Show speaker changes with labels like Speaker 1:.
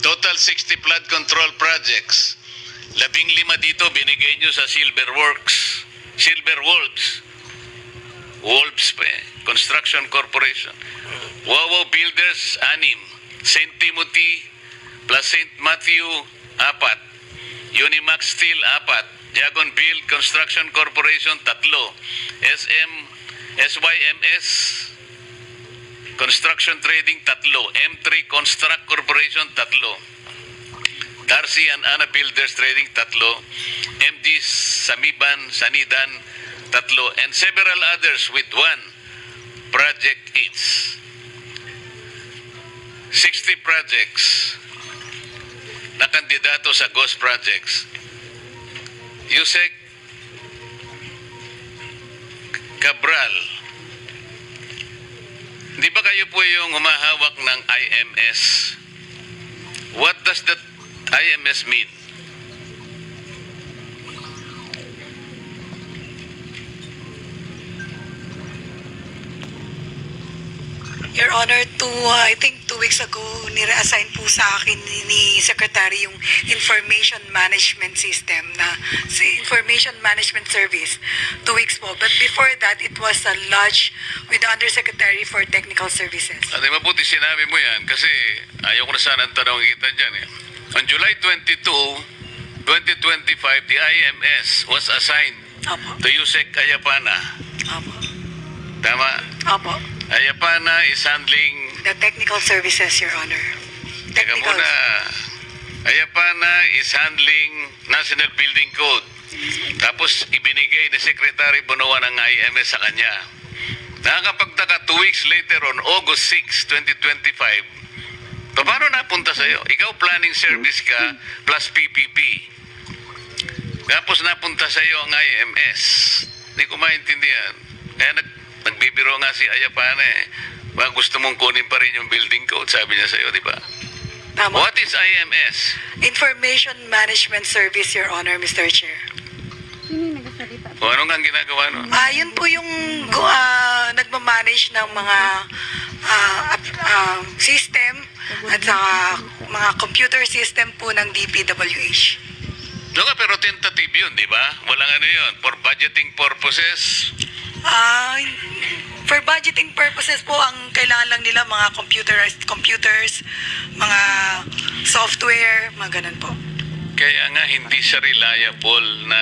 Speaker 1: Total 60 flood control projects. 15 dito binigay nyo sa Silver Wolves. Wolves pa eh. Construction Corporation. Wawaw Builders, 6. St. Timothy plus St. Matthew, 4. Unimax Steel, 4. Jagon Build Construction Corporation, 3. SYMS Construction Trading, 3. M3 Construct Corporation, 3. Darcy and Anna Builders Trading, 3. MD Sanidan, 3. And several others with 1 project each. 60 projects na kandidato sa ghost projects. Yusek Cabral, di ba kayo po yung humahawak ng IMS? What does that IMS mean?
Speaker 2: Your Honor, I think 2 weeks ago, nire-assign po sa akin ni Secretary yung Information Management System na Information Management Service. 2 weeks po. But before that, it was lodged with the Undersecretary for Technical Services.
Speaker 1: At mabuti sinabi mo yan kasi ayaw ko na sana tanong kita dyan eh. On July 22, 2025, the IMS was assigned to Yusek Ayapana.
Speaker 2: Apo.
Speaker 1: Tama?
Speaker 2: Apo.
Speaker 1: Ayapana is handling...
Speaker 2: The Technical Services, Your Honor.
Speaker 1: Teka muna. Ayapana is handling National Building Code. Tapos ibinigay ni Secretary Bonoan ng IMS sa kanya. Nakakapagtaka 2 weeks later on August 6, 2025. Paano napunta sa'yo? Ikaw planning service ka plus PPP. Tapos napunta sa'yo ang IMS. Hindi ko maintindihan. Kaya nagbibiro nga si Ayapana eh. Baka gusto mong kunin pa rin yung building code, sabi niya sa'yo, di ba?
Speaker 2: Tama.
Speaker 1: What is IMS?
Speaker 2: Information Management Service, Your Honor, Mr. Chair.
Speaker 1: O anong ang ginagawa nun?
Speaker 2: Yun po yung nagmamanage ng mga system at saka mga computer system po ng DPWH.
Speaker 1: Doon nga, pero tentative yun, di ba? Walang ano yun. For budgeting purposes.
Speaker 2: For budgeting purposes po, ang kailangan lang nila mga computers, mga software, mga ganun po.
Speaker 1: Kaya nga hindi siya reliable na